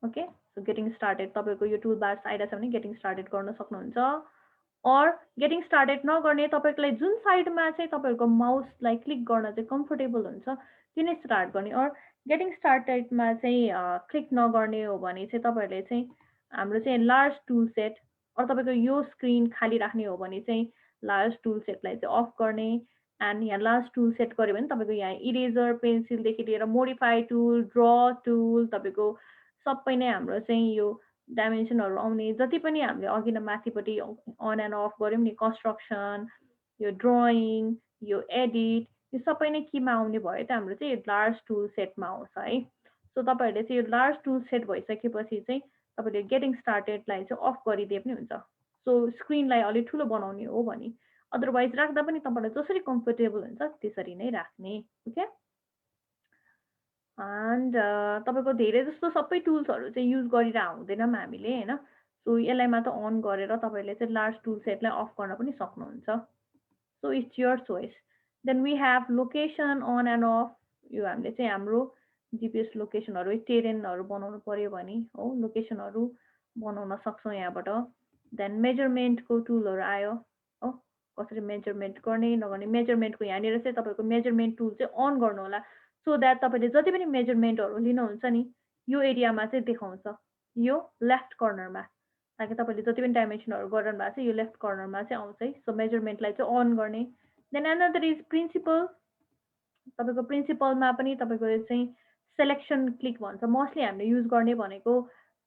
Okay so getting started तपाईँको यो tool bars आइरहेछ भने गेटिङ स्टार्टेड गर्न सक्नुहुन्छ अर गेटिङ स्टार्टेड नगर्ने तपाईँलाई जुन साइडमा चाहिँ तपाईँहरूको माउसलाई क्लिक गर्न चाहिँ कम्फोर्टेबल हुन्छ त्यो नै स्टार्ट गर्ने अर गेटिङ स्टार्टेडमा चाहिँ क्लिक नगर्ने हो भने चाहिँ तपाईँहरूले चाहिँ हाम्रो चाहिँ लार्ज टुल सेट अरू तपाईँको यो स्क्रिन खाली राख्ने हो भने चाहिँ लार्ज टुल सेटलाई चाहिँ अफ गर्ने एन्ड यहाँ लार्ज टुल सेट गऱ्यो भने तपाईँको यहाँ इरेजर पेन्सिलदेखि लिएर मोडिफाई टुल ड्र टुल तपाईँको सबै नै हाम्रो चाहिँ यो डाइमेन्सनहरू आउने जति पनि हामीले अघि नै माथिपट्टि अन एन्ड अफ गऱ्यौँ नि कन्स्ट्रक्सन यो ड्रइङ यो एडिट यो सबै नै केमा आउने भयो त हाम्रो चाहिँ लार्ज टुल सेटमा आउँछ है सो तपाईँहरूले चाहिँ यो लार्ज टुल सेट भइसकेपछि चाहिँ तपाईँले गेटिङ स्टार्टेडलाई चाहिँ अफ गरिदिए पनि हुन्छ सो स्क्रिनलाई अलिक ठुलो बनाउने हो भने अदरवाइज राख्दा पनि तपाईँलाई जसरी कम्फोर्टेबल हुन्छ त्यसरी नै राख्ने ओके एन्ड तपाईँको धेरै जस्तो सबै टुल्सहरू चाहिँ युज गरेर हुँदैनौँ हामीले होइन सो यसलाई मात्र अन गरेर तपाईँले चाहिँ लार्ज टुल सेटलाई अफ गर्न पनि सक्नुहुन्छ so it's your choice then we have location on end of यो हामीले चाहिँ हाम्रो जिपिएस लोकेसनहरू टेरेनहरू बनाउनु पऱ्यो भने हो लोकेसनहरू बनाउन सक्छौँ यहाँबाट देन मेजरमेन्टको टुलहरू आयो हो कसरी मेजरमेन्ट गर्ने नगर्ने मेजरमेन्टको यहाँनिर चाहिँ तपाईँको मेजरमेन्ट टुल चाहिँ अन गर्नु होला सो द्याट तपाईँले जति पनि मेजरमेन्टहरू लिनुहुन्छ नि यो एरियामा चाहिँ देखाउँछ यो लेफ्ट कर्नरमा ताकि तपाईँले जति पनि डाइमेन्सनहरू गराउनु भएको छ यो लेफ्ट कर्नरमा चाहिँ आउँछ है सो मेजरमेन्टलाई चाहिँ अन गर्ने देन अनदर इज प्रिन्सिपल तपाईँको प्रिन्सिपलमा पनि तपाईँको यो चाहिँ सेलेक्सन क्लिक भन्छ मोस्टली हामीले युज गर्ने भनेको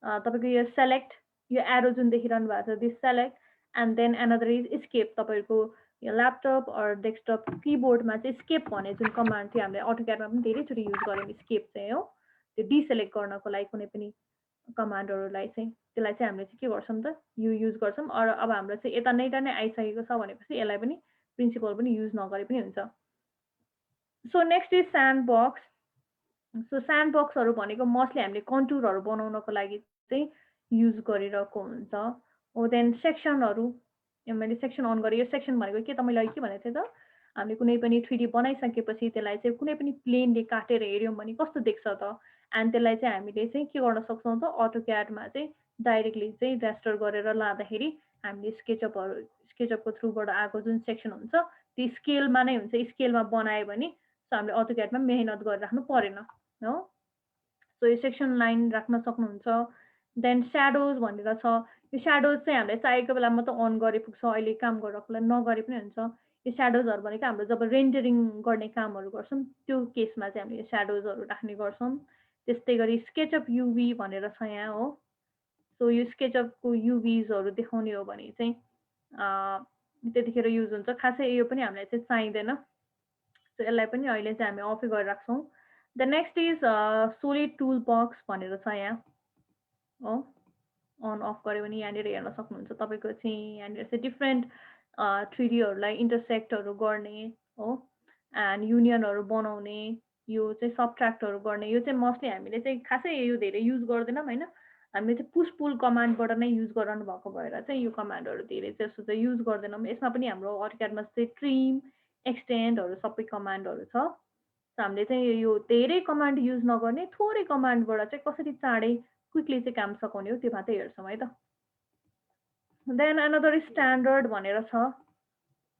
तपाईँको यो सेलेक्ट यो एरो जुन देखिरहनु भएको छ this select and then another is escape तपाईँको यो ल्यापटप अर डेस्कटप किबोर्डमा चाहिँ स्केप भन्ने जुन कमान्ड थियो हामीले अटोक्याडमा पनि धेरैचोटि युज गऱ्यौँ स्केप चाहिँ हो त्यो डिसेलेक्ट गर्नको लागि कुनै पनि कमान्डहरूलाई चाहिँ त्यसलाई चाहिँ हामीले चाहिँ के गर्छौँ त यो युज गर्छौँ अब हाम्रो चाहिँ यता नैटा नै आइसकेको छ भनेपछि यसलाई पनि प्रिन्सिपल पनि युज नगरे पनि हुन्छ so next is sandbox so स्यान्ड बक्सहरू भनेको मोस्टली हामीले कन्टुरहरू बनाउनको लागि चाहिँ युज गरिरहेको हुन्छ हो देन सेक्सनहरू मैले सेक्सन अन गरेँ यो सेक्सन भनेको के त मैले अघि के भनेको थिएँ त हामीले कुनै पनि थ्री बनाइसकेपछि त्यसलाई चाहिँ कुनै पनि प्लेनले काटेर हेऱ्यौँ भने कस्तो देख्छ त एन्ड त्यसलाई चाहिँ हामीले चाहिँ के गर्न सक्छौँ त अटोक्याडमा चाहिँ डाइरेक्टली चाहिँ रेस्टर गरेर लाँदाखेरि हामीले स्केचअपको थ्रुबाट आएको जुन सेक्सन हुन्छ त्यो स्केलमा नै हुन्छ स्केलमा बनायो भने सो हामीले अटोक्याडमा मेहनत गरिराख्नु परेन हो सो यो सेक्सन लाइन राख्न सक्नुहुन्छ देन स्याडोज भनेर छ यो स्याडोज चाहिँ हामीले चाहेको बेला मात्रै अन गरे पुग्छ अहिले काम गरिरहेकोलाई नगरे पनि हुन्छ यो स्याडोजहरू भनेको हाम्रो जब रेन्डरिङ गर्ने कामहरू गर्छौँ त्यो केसमा चाहिँ हामीले यो स्याडोजहरू राख्ने गर्छौँ त्यस्तै गरी स्केचअप युभी भनेर छ यहाँ हो सो यो स्केचअपको युभिजहरू देखाउने हो भने चाहिँ त्यतिखेर युज हुन्छ खासै यो पनि हामीलाई चाहिँ चाहिँदैन सो यसलाई पनि अहिले चाहिँ हामी अफै गरेर राख्छौँ the next is solid toolbox भनेर छ यहाँ हो अन अफ गऱ्यो भने यहाँनिर हेर्न सक्नुहुन्छ तपाईँको चाहिँ यहाँनिर चाहिँ डिफ्रेन्ट थ्रिडीहरूलाई इन्टरसेक्टहरू गर्ने हो एन्ड युनियनहरू बनाउने यो चाहिँ सबट्र्याक्टहरू गर्ने यो चाहिँ मोस्टली हामीले चाहिँ खासै यो धेरै युज गर्दैनौँ होइन हामीले चाहिँ पुस पुल कमान्डबाट नै युज गराउनु भएको भएर चाहिँ यो कमान्डहरू धेरै जस्तो चाहिँ युज गर्दैनौँ यसमा पनि हाम्रो अटोक्याडमा चाहिँ ट्रिम एक्सटेन्डहरू सबै कमान्डहरू छ हामीले चाहिँ यो धेरै कमान्ड युज नगर्ने थोरै कमान्डबाट चाहिँ कसरी चाँडै क्विकली चाहिँ काम सघाउने हो त्यो मात्रै हेर्छौँ है त देन अनदर स्ट्यान्डर्ड भनेर छ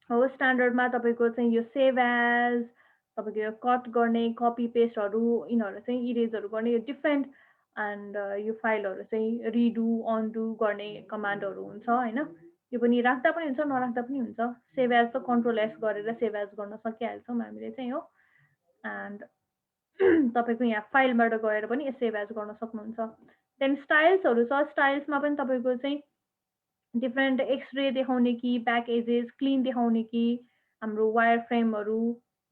हो स्ट्यान्डर्डमा तपाईँको चाहिँ यो सेभ एज तपाईँको यो कट गर्ने कपी पेस्टहरू यिनीहरू चाहिँ इरेजहरू गर्ने यो डिफ्रेन्ट एन्ड यो फाइलहरू चाहिँ रिडु अनडु गर्ने कमान्डहरू हुन्छ होइन यो पनि राख्दा पनि हुन्छ नराख्दा पनि हुन्छ सेभ एज त कन्ट्रोल एस गरेर सेभ एज गर्न सकिहाल्छौँ हामीले चाहिँ हो एन्ड तपाईँको यहाँ फाइलबाट गएर पनि सेभ एज गर्न सक्नुहुन्छ देन स्टाइल्सहरू छ स्टाइल्समा पनि तपाईँको चाहिँ डिफ्रेन्ट एक्सरे देखाउने कि ब्याक एजेस क्लिन देखाउने कि हाम्रो वायर फ्रेमहरू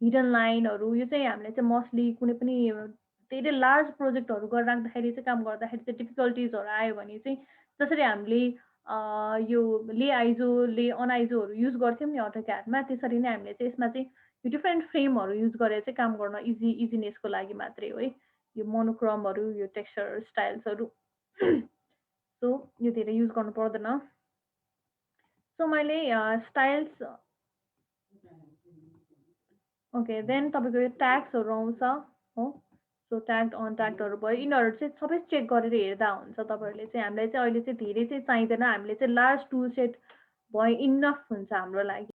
हिडन लाइनहरू यो चाहिँ हामीले चाहिँ मोस्टली कुनै पनि धेरै लार्ज प्रोजेक्टहरू गरेर राख्दाखेरि चाहिँ काम गर्दाखेरि चाहिँ डिफिकल्टिजहरू आयो भने चाहिँ जसरी हामीले यो ले आइजो ले अनआइजोहरू युज गर्थ्यौँ नि अटोक्याडमा त्यसरी नै हामीले चाहिँ यसमा चाहिँ यो डिफ्रेन्ट फ्रेमहरू युज गरेर चाहिँ काम गर्न इजिनेसको लागि मात्रै हो है यो मोनोक्रोमहरू यो टेक्सचर स्टाइल्सहरू सो यो धेरै युज गर्नु पर्दैन सो मैले स्टाइल्स ओके देन तपाईँको यो ट्याग्सहरू आउँछ हो सो ट्याग्ड, अनट्याग्डहरू भयो यिनीहरू चाहिँ सबै चेक गरेर हेर्दा हुन्छ तपाईँहरूले चाहिँ। हामीलाई चाहिँ अहिले चाहिँ धेरै चाहिँ चाहिँदैन, हामीले चाहिँ लार्ज टुल सेट भए इनफ हुन्छ हाम्रो लागि।